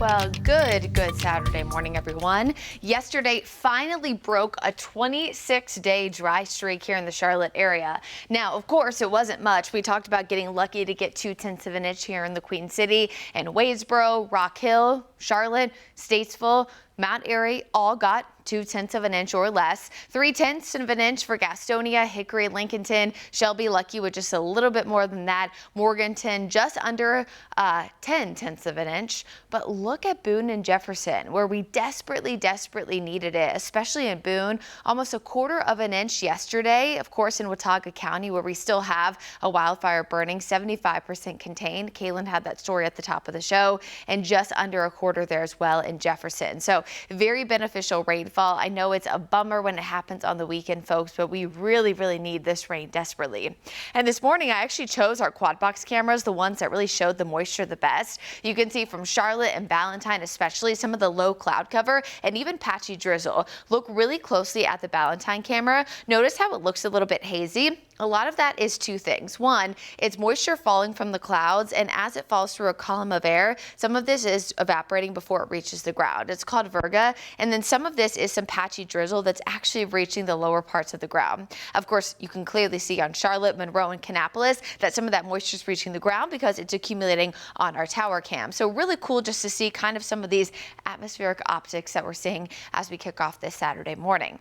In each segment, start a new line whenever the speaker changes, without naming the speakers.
Well, good Saturday morning, everyone. Yesterday finally broke a 26-day dry streak here in the Charlotte area. Now, of course, it wasn't much. We talked about getting lucky to get 2/10 of an inch here in the Queen City, and Wadesboro, Rock Hill, Charlotte, Statesville, Mount Airy all got 2/10 of an inch or less. 3/10 of an inch for Gastonia, Hickory, Lincolnton. Shelby lucky with just a little bit more than that. Morganton just under 10/10 of an inch. But look at Boone and Jefferson, where we desperately needed it, especially in Boone. Almost a quarter of an inch yesterday. Of course, in Watauga County, where we still have a wildfire burning, 75% contained. Kaylin had that story at the top of the show, and just under a quarter there as well in Jefferson. So very beneficial rainfall. I know it's a bummer when it happens on the weekend, folks, but we really need this rain desperately. And this morning, I actually chose our quad box cameras, the ones that really showed the moisture the best. You can see from Charlotte and Ballantyne, especially some of the low cloud cover and even patchy drizzle. Look really closely at the Ballantyne camera. Notice how it looks a little bit hazy. A lot of that is two things. One, it's moisture falling from the clouds, and as it falls through a column of air, some of this is evaporating before it reaches the ground. It's called virga, and then some of this is some patchy drizzle that's actually reaching the lower parts of the ground. Of course, you can clearly see on Charlotte, Monroe, and Kannapolis that some of that moisture is reaching the ground because it's accumulating on our tower cam. So really cool just to see kind of some of these atmospheric optics that we're seeing as we kick off this Saturday morning.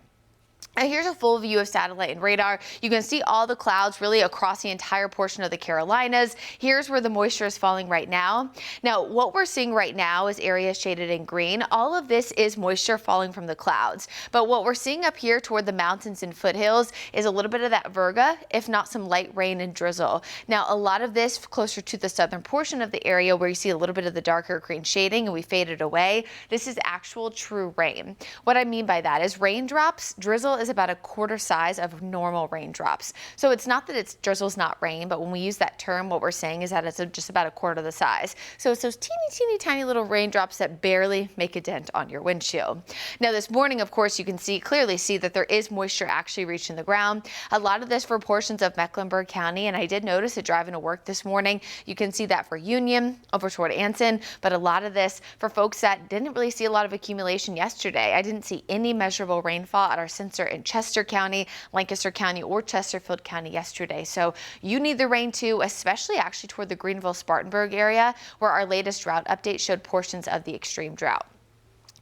Now here's a full view of satellite and radar. You can see all the clouds really across the entire portion of the Carolinas. Here's where the moisture is falling right now. Now what we're seeing right now is areas shaded in green. All of this is moisture falling from the clouds. But what we're seeing up here toward the mountains and foothills is a little bit of that virga, if not some light rain and drizzle. Now a lot of this closer to the southern portion of the area where you see a little bit of the darker green shading and we faded away. This is actual true rain. What I mean by that is raindrops, drizzle is about a quarter size of normal raindrops. So it's not that it's drizzle's not rain, but when we use that term, what we're saying is that it's just about a quarter the size. So it's those teeny tiny little raindrops that barely make a dent on your windshield. Now this morning, of course, you can clearly see that there is moisture actually reaching the ground. A lot of this for portions of Mecklenburg County, and I did notice it driving to work this morning. You can see that for Union over toward Anson, but a lot of this for folks that didn't really see a lot of accumulation yesterday. I didn't see any measurable rainfall at our sensor in Chester County, Lancaster County, or Chesterfield County yesterday. So you need the rain too, especially actually toward the Greenville-Spartanburg area, where our latest drought update showed portions of the extreme drought.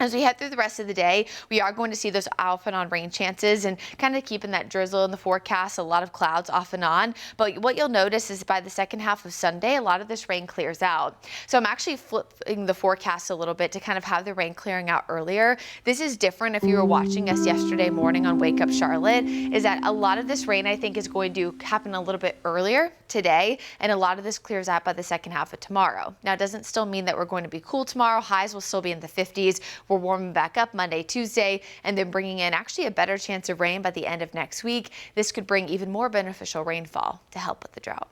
As we head through the rest of the day, we are going to see those off and on rain chances and kind of keeping that drizzle in the forecast, a lot of clouds off and on. But what you'll notice is by the second half of Sunday, a lot of this rain clears out. So I'm actually flipping the forecast a little bit to kind of have the rain clearing out earlier. This is different if you were watching us yesterday morning on Wake Up Charlotte, is that a lot of this rain I think is going to happen a little bit earlier today, and a lot of this clears out by the second half of tomorrow. Now it doesn't still mean that we're going to be cool tomorrow. Highs will still be in the 50s. We're warming back up Monday, Tuesday, and then bringing in actually a better chance of rain by the end of next week. This could bring even more beneficial rainfall to help with the drought.